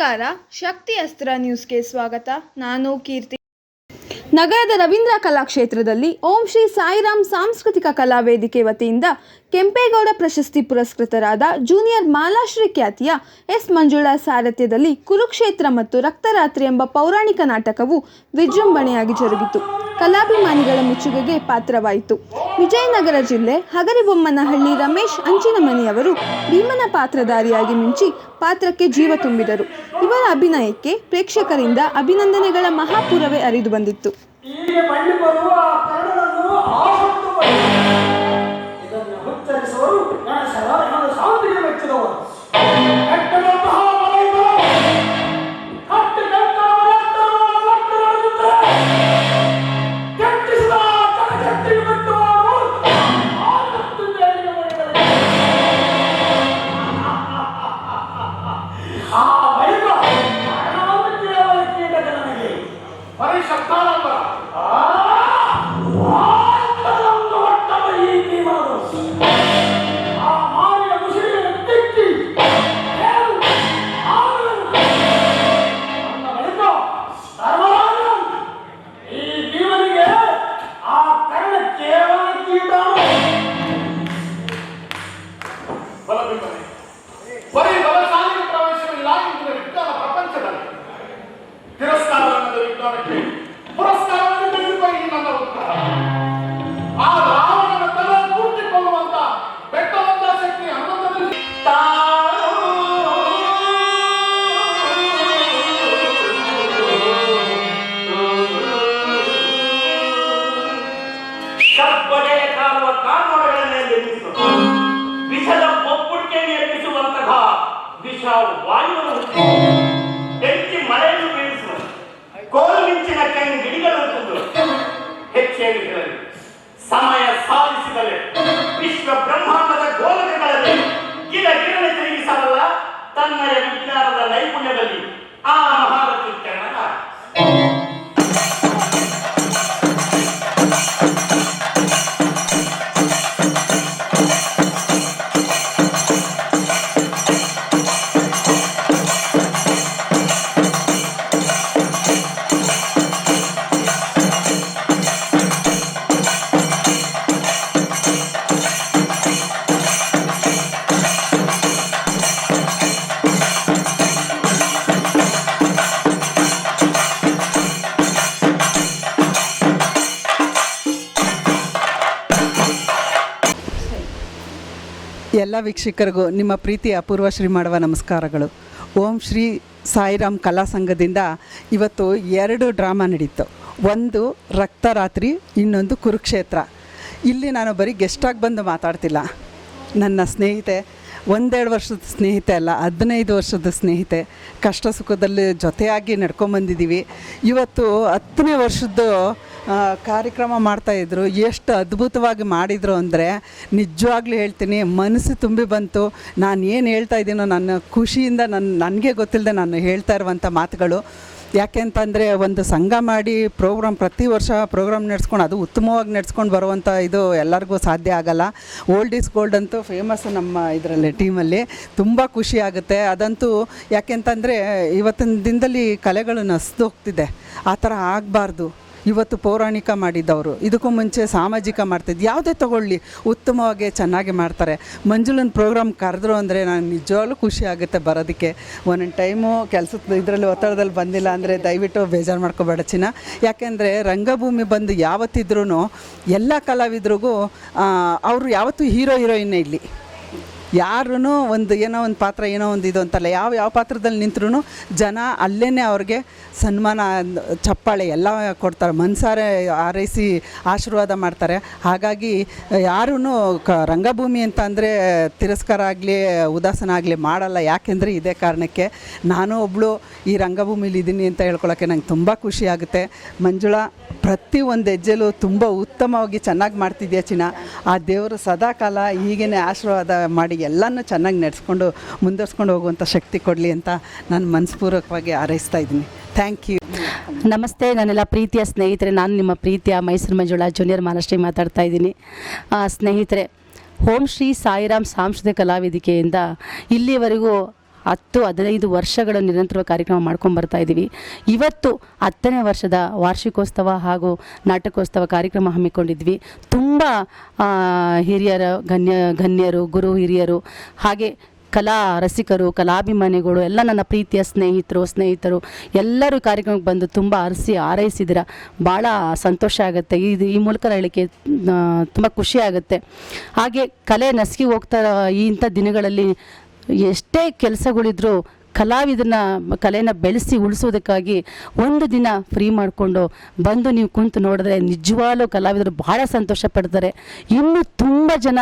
ನಮಸ್ಕಾರ, ಶಕ್ತಿ ಅಸ್ತ್ರ ನ್ಯೂಸ್ಗೆ ಸ್ವಾಗತ. ನಾನು ಕೀರ್ತಿ. ನಗರದ ರವೀಂದ್ರ ಕಲಾಕ್ಷೇತ್ರದಲ್ಲಿ ಓಂ ಶ್ರೀ ಸಾಯಿರಾಮ್ ಸಾಂಸ್ಕೃತಿಕ ಕಲಾ ವೇದಿಕೆ ವತಿಯಿಂದ ಕೆಂಪೇಗೌಡ ಪ್ರಶಸ್ತಿ ಪುರಸ್ಕೃತರಾದ ಜೂನಿಯರ್ ಮಾಲಾಶ್ರೀ ಖ್ಯಾತಿಯ ಎಸ್ ಮಂಜುಳಾ ಸಾರಥ್ಯದಲ್ಲಿ ಕುರುಕ್ಷೇತ್ರ ಮತ್ತು ರಕ್ತರಾತ್ರಿ ಎಂಬ ಪೌರಾಣಿಕ ನಾಟಕವು ವಿಜೃಂಭಣೆಯಾಗಿ ಜರುಗಿತು. ಕಲಾಭಿಮಾನಿಗಳ ಮೆಚ್ಚುಗೆಗೆ ಪಾತ್ರವಾಯಿತು. ವಿಜಯನಗರ ಜಿಲ್ಲೆ ಹಗರಿಬೊಮ್ಮನಹಳ್ಳಿ ರಮೇಶ್ ಅಂಚಿನಮನಿಯವರು ಭೀಮನ ಪಾತ್ರಧಾರಿಯಾಗಿ ಮಿಂಚಿ ಪಾತ್ರಕ್ಕೆ ಜೀವ ತುಂಬಿದರು. ಇವರ ಅಭಿನಯಕ್ಕೆ ಪ್ರೇಕ್ಷಕರಿಂದ ಅಭಿನಂದನೆಗಳ ಮಹಾಪೂರವೇ ಹರಿದು ಬಂದಿತ್ತು. ವಿಷದ ಬೊಬ್ಬುಟ್ಟಿಗೆ ಎಬ್ಬಿಸುವಂತಹ ವಿಷ ವಾಯುವನ್ನು ಬೆಂಕಿ ಮಳೆಯನ್ನು ಬೀಳಿಸುವ ಕೋಲು ಮಿಂಚಿನ ಗಿಡಿಗಳು ಹೆಚ್ಚೇನು ಹೇಳಲಿ. ಸಮಯ ಸಾಧಿಸಿದರೆ ವಿಶ್ವ ಬ್ರಹ್ಮಾಂಡದ ಗೋಲಕಗಳಲ್ಲಿ ಗಿರಣಿ ತಿರುಗಿಸಬಲ್ಲ ತನ್ನಯ ವಿಜ್ಞಾನದ ನೈಪುಣ್ಯದಲ್ಲಿ ಆ ಮಹಾರಥಿ ಕನ್ನಡ ಎಲ್ಲ ವೀಕ್ಷಕರಿಗೂ ನಿಮ್ಮ ಪ್ರೀತಿಯ ಅಪೂರ್ವಶ್ರೀ ಮಾಡುವ ನಮಸ್ಕಾರಗಳು. ಓಂ ಶ್ರೀ ಸಾಯಿರಾಮ್ ಕಲಾ ಸಂಘದಿಂದ ಇವತ್ತು 2 ಡ್ರಾಮಾ ನಡೀತು. ಒಂದು ರಕ್ತರಾತ್ರಿ, ಇನ್ನೊಂದು ಕುರುಕ್ಷೇತ್ರ. ಇಲ್ಲಿ ನಾನು ಬರೀ ಗೆಸ್ಟಾಗಿ ಬಂದು ಮಾತಾಡ್ತಿಲ್ಲ. ನನ್ನ ಸ್ನೇಹಿತೆ, 1-2 ವರ್ಷದ ಸ್ನೇಹಿತೆ ಅಲ್ಲ, 15 ವರ್ಷದ ಸ್ನೇಹಿತೆ. ಕಷ್ಟ ಸುಖದಲ್ಲಿ ಜೊತೆಯಾಗಿ ನಡ್ಕೊಂಬಂದಿದ್ದೀವಿ. ಇವತ್ತು 10ನೇ ವರ್ಷದ್ದು ಕಾರ್ಯಕ್ರಮ ಮಾಡ್ತಾಯಿದ್ರು. ಎಷ್ಟು ಅದ್ಭುತವಾಗಿ ಮಾಡಿದರು ಅಂದರೆ ನಿಜವಾಗ್ಲೂ ಹೇಳ್ತೀನಿ, ಮನಸ್ಸು ತುಂಬಿ ಬಂತು. ನಾನು ಏನು ಹೇಳ್ತಾ ಇದ್ದೀನೋ ನನ್ನ ಖುಷಿಯಿಂದ ನನಗೆ ಗೊತ್ತಿಲ್ಲದೆ ನಾನು ಹೇಳ್ತಾ ಇರುವಂಥ ಮಾತುಗಳು. ಯಾಕೆಂತಂದರೆ ಒಂದು ಸಂಘ ಮಾಡಿ ಪ್ರತಿ ವರ್ಷ ಪ್ರೋಗ್ರಾಮ್ ನಡೆಸ್ಕೊಂಡು ಅದು ಉತ್ತಮವಾಗಿ ನಡೆಸ್ಕೊಂಡು ಬರುವಂಥ ಇದು ಎಲ್ಲರಿಗೂ ಸಾಧ್ಯ ಆಗಲ್ಲ. ಓಲ್ಡ್ ಈಸ್ ಗೋಲ್ಡ್ ಅಂತೂ ಫೇಮಸ್ ನಮ್ಮ ಇದರಲ್ಲಿ ಟೀಮಲ್ಲಿ. ತುಂಬ ಖುಷಿ ಆಗುತ್ತೆ ಅದಂತೂ. ಯಾಕೆಂತಂದರೆ ಇವತ್ತಿನ ದಿನದಲ್ಲಿ ಕಲೆಗಳು ನಸಿದು ಹೋಗ್ತಿದೆ. ಆ ಥರ ಆಗಬಾರ್ದು. ಇವತ್ತು ಪೌರಾಣಿಕ ಮಾಡಿದ್ದವರು, ಇದಕ್ಕೂ ಮುಂಚೆ ಸಾಮಾಜಿಕ ಮಾಡ್ತಿದ್ದು, ಯಾವುದೇ ತೊಗೊಳ್ಳಿ ಉತ್ತಮವಾಗಿ ಚೆನ್ನಾಗಿ ಮಾಡ್ತಾರೆ. ಮಂಜುಳನ ಪ್ರೋಗ್ರಾಮ್ ಕರೆದ್ರು ಅಂದರೆ ನಾನು ನಿಜವಾಗ್ಲೂ ಖುಷಿ ಆಗುತ್ತೆ ಬರೋದಕ್ಕೆ. ಒಂದೊಂದು ಟೈಮು ಕೆಲಸದ ಇದರಲ್ಲಿ ಒತ್ತಡದಲ್ಲಿ ಬಂದಿಲ್ಲ ಅಂದರೆ ದಯವಿಟ್ಟು ಬೇಜಾರು ಮಾಡ್ಕೋಬೇಡ ಚಿನ್ನ. ಯಾಕೆಂದರೆ ರಂಗಭೂಮಿ ಬಂದು ಯಾವತ್ತಿದ್ರೂ ಎಲ್ಲ ಕಲಾವಿದ್ರಿಗೂ ಅವರು ಯಾವತ್ತೂ ಹೀರೋಯಿನ್ನೇ. ಇಲ್ಲಿ ಯಾರೂ ಒಂದು ಏನೋ ಒಂದು ಪಾತ್ರ ಏನೋ ಒಂದು ಇದು ಅಂತಲ್ಲ, ಯಾವ ಪಾತ್ರದಲ್ಲಿ ನಿಂತರೂ ಜನ ಅಲ್ಲೇ ಅವ್ರಿಗೆ ಸನ್ಮಾನ, ಚಪ್ಪಾಳೆ ಎಲ್ಲ ಕೊಡ್ತಾರೆ, ಮನಸಾರೆ ಹಾರೈಸಿ ಆಶೀರ್ವಾದ ಮಾಡ್ತಾರೆ. ಹಾಗಾಗಿ ಯಾರೂ ರಂಗಭೂಮಿ ಅಂತ ಅಂದರೆ ತಿರಸ್ಕಾರ ಆಗಲಿ ಉದಾಸನ ಆಗಲಿ ಮಾಡಲ್ಲ. ಯಾಕೆಂದರೆ ಇದೇ ಕಾರಣಕ್ಕೆ ನಾನು ಒಬ್ಬಳು ಈ ರಂಗಭೂಮಿಲಿ ಇದ್ದೀನಿ ಅಂತ ಹೇಳ್ಕೊಳ್ಳೋಕ್ಕೆ ನಂಗೆ ತುಂಬ ಖುಷಿ ಆಗುತ್ತೆ. ಮಂಜುಳಾ, ಪ್ರತಿಯೊಂದು ಹೆಜ್ಜೆಲೂ ತುಂಬ ಉತ್ತಮವಾಗಿ ಚೆನ್ನಾಗಿ ಮಾಡ್ತಿದ್ಯಾ ಚಿನ್ನ. ಆ ದೇವರು ಸದಾಕಾಲ ಹೀಗೇ ಆಶೀರ್ವಾದ ಮಾಡಿ ಎಲ್ಲನೂ ಚೆನ್ನಾಗಿ ನಡೆಸ್ಕೊಂಡು ಮುಂದುವರ್ಸ್ಕೊಂಡು ಹೋಗುವಂಥ ಶಕ್ತಿ ಕೊಡಲಿ ಅಂತ ನಾನು ಮನಸ್ಪೂರ್ವಕವಾಗಿ ಹಾರೈಸ್ತಾ ಇದ್ದೀನಿ. Thank you. ನಮಸ್ತೆ ನನ್ನೆಲ್ಲ ಪ್ರೀತಿಯ ಸ್ನೇಹಿತರೆ, ನಾನು ನಿಮ್ಮ ಪ್ರೀತಿಯ ಮೈಸೂರು ಮಂಜುಳಾ ಜೂನಿಯರ್ ಮಾಲಾಶ್ರೀ ಮಾತಾಡ್ತಾ ಇದ್ದೀನಿ. ಸ್ನೇಹಿತರೆ, ಓಂ ಶ್ರೀ ಸಾಯಿರಾಮ್ ಸಾಂಸ್ಕೃತಿಕ ಕಲಾ ವೇದಿಕೆಯಿಂದ ಇಲ್ಲಿವರೆಗೂ 10-15 ವರ್ಷಗಳ ನಿರಂತರ ಕಾರ್ಯಕ್ರಮ ಮಾಡ್ಕೊಂಡು ಬರ್ತಾ ಇದ್ದೀವಿ. ಇವತ್ತು 10ನೇ ವರ್ಷದ ವಾರ್ಷಿಕೋತ್ಸವ ಹಾಗೂ ನಾಟಕೋತ್ಸವ ಕಾರ್ಯಕ್ರಮ ಹಮ್ಮಿಕೊಂಡಿದ್ವಿ. ತುಂಬ ಹಿರಿಯರ ಗಣ್ಯರು, ಗುರು ಹಿರಿಯರು, ಹಾಗೆ ಕಲಾ ರಸಿಕರು, ಕಲಾಭಿಮಾನಿಗಳು ಎಲ್ಲ ನನ್ನ ಪ್ರೀತಿಯ ಸ್ನೇಹಿತರು ಎಲ್ಲರೂ ಕಾರ್ಯಕ್ರಮಕ್ಕೆ ಬಂದು ತುಂಬ ಆರೈಸಿದ್ದೀರ. ಭಾಳ ಸಂತೋಷ ಆಗುತ್ತೆ. ಈ ಮೂಲಕ ಹೇಳಲಿಕ್ಕೆ ತುಂಬ ಖುಷಿ ಆಗುತ್ತೆ. ಹಾಗೆ ಕಲೆ ನಸುಕಿ ಹೋಗ್ತಾ ಇಂಥ ದಿನಗಳಲ್ಲಿ ಎಷ್ಟೇ ಕೆಲಸಗಳಿದ್ರೂ ಕಲೆನ ಬೆಳೆಸಿ ಉಳಿಸೋದಕ್ಕಾಗಿ ಒಂದು ದಿನ ಫ್ರೀ ಮಾಡಿಕೊಂಡು ಬಂದು ನೀವು ಕುಂತು ನೋಡಿದ್ರೆ ನಿಜವಾಗ್ಲೂ ಕಲಾವಿದರು ಭಾಳ ಸಂತೋಷ ಪಡ್ತಾರೆ. ಇನ್ನೂ ತುಂಬ ಜನ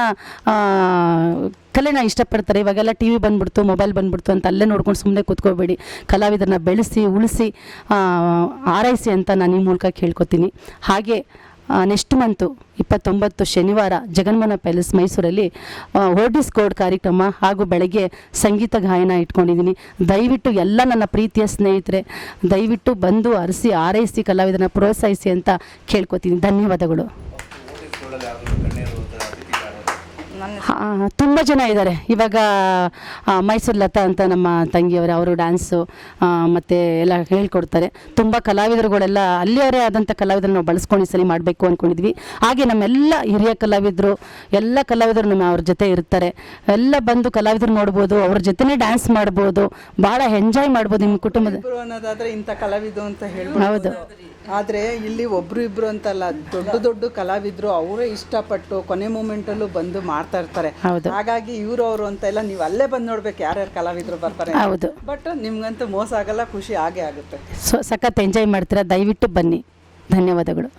ಕಲೆನ ಇಷ್ಟಪಡ್ತಾರೆ. ಇವಾಗೆಲ್ಲ ಟಿ ವಿ ಬಂದ್ಬಿಡ್ತು, ಮೊಬೈಲ್ ಬಂದ್ಬಿಡ್ತು ಅಂತ ಅಲ್ಲೇ ನೋಡ್ಕೊಂಡು ಸುಮ್ಮನೆ ಕೂತ್ಕೋಬೇಡಿ. ಕಲಾವಿದರನ್ನ ಬೆಳೆಸಿ ಉಳಿಸಿ ಆರೈಸಿ ಅಂತ ನಾನು ಈ ಮೂಲಕ ಕೇಳ್ಕೊತೀನಿ. ಹಾಗೆ ನೆಕ್ಸ್ಟ್ ಮಂತು 29 ಶನಿವಾರ ಜಗನ್ಮೋಹನ ಪ್ಯಾಲೇಸ್ ಮೈಸೂರಲ್ಲಿ ಓಡಿಸ್ ಕೋಡ್ ಕಾರ್ಯಕ್ರಮ ಹಾಗೂ ಬೆಳಗ್ಗೆ ಸಂಗೀತ ಗಾಯನ ಇಟ್ಕೊಂಡಿದ್ದೀನಿ. ದಯವಿಟ್ಟು ಎಲ್ಲ ನನ್ನ ಪ್ರೀತಿಯ ಸ್ನೇಹಿತರೆ ದಯವಿಟ್ಟು ಬಂದು ಆರೈಸಿ ಕಲಾವಿದರನ್ನ ಪ್ರೋತ್ಸಾಹಿಸಿ ಅಂತ ಕೇಳ್ಕೊತೀನಿ. ಧನ್ಯವಾದಗಳು. ತುಂಬ ಜನ ಇದ್ದಾರೆ. ಇವಾಗ ಮೈಸೂರು ಲತಾ ಅಂತ ನಮ್ಮ ತಂಗಿಯವರೇ, ಅವರು ಡ್ಯಾನ್ಸು ಮತ್ತು ಎಲ್ಲ ಹೇಳ್ಕೊಡ್ತಾರೆ. ತುಂಬ ಕಲಾವಿದರುಗಳೆಲ್ಲ ಅಲ್ಲಿಯವರೇ ಆದಂಥ ಕಲಾವಿದರನ್ನು ನಾವು ಬಳಸ್ಕೊಂಡು ಈ ಸಲ ಮಾಡಬೇಕು ಅಂದ್ಕೊಂಡಿದ್ವಿ. ಹಾಗೆ ನಮ್ಮೆಲ್ಲ ಹಿರಿಯ ಕಲಾವಿದರು ನಮ್ಮ ಅವ್ರ ಜೊತೆ ಇರ್ತಾರೆ. ಎಲ್ಲ ಬಂದು ಕಲಾವಿದರು ನೋಡ್ಬೋದು, ಅವ್ರ ಜೊತೆನೇ ಡ್ಯಾನ್ಸ್ ಮಾಡ್ಬೋದು, ಭಾಳ ಎಂಜಾಯ್ ಮಾಡ್ಬೋದು ನಿಮ್ಮ ಕುಟುಂಬದ ಅನ್ನೋದಾದರೆ ಇಂಥ ಕಲಾವಿದರು ಅಂತ ಹೇಳ್ಬೋದು. ಹೌದು. ಆದರೆ ಇಲ್ಲಿ ಒಬ್ಬರು ಇಬ್ಬರು ಅಂತಲ್ಲ, ದೊಡ್ಡ ಕಲಾವಿದರು ಅವರೇ ಇಷ್ಟಪಟ್ಟು ಕೊನೆ ಮೂಮೆಂಟಲ್ಲೂ ಬಂದು ಮಾಡ್ತಾ ಇರ್ತಾರೆ. ಹೌದು. ಹಾಗಾಗಿ ಅವರು ಅಂತ ಎಲ್ಲ ನೀವು ಅಲ್ಲೇ ಬಂದು ನೋಡ್ಬೇಕು ಯಾರ್ಯಾರು ಕಲಾವಿದರು ಬರ್ತಾರೆ. ಹೌದು. ಬಟ್ ನಿಮ್ಗಂತೂ ಮೋಸ ಆಗಲ್ಲ, ಖುಷಿ ಆಗೇ ಆಗುತ್ತೆ. ಸಖತ್ ಎಂಜಾಯ್ ಮಾಡ್ತೀರಾ. ದಯವಿಟ್ಟು ಬನ್ನಿ. ಧನ್ಯವಾದಗಳು.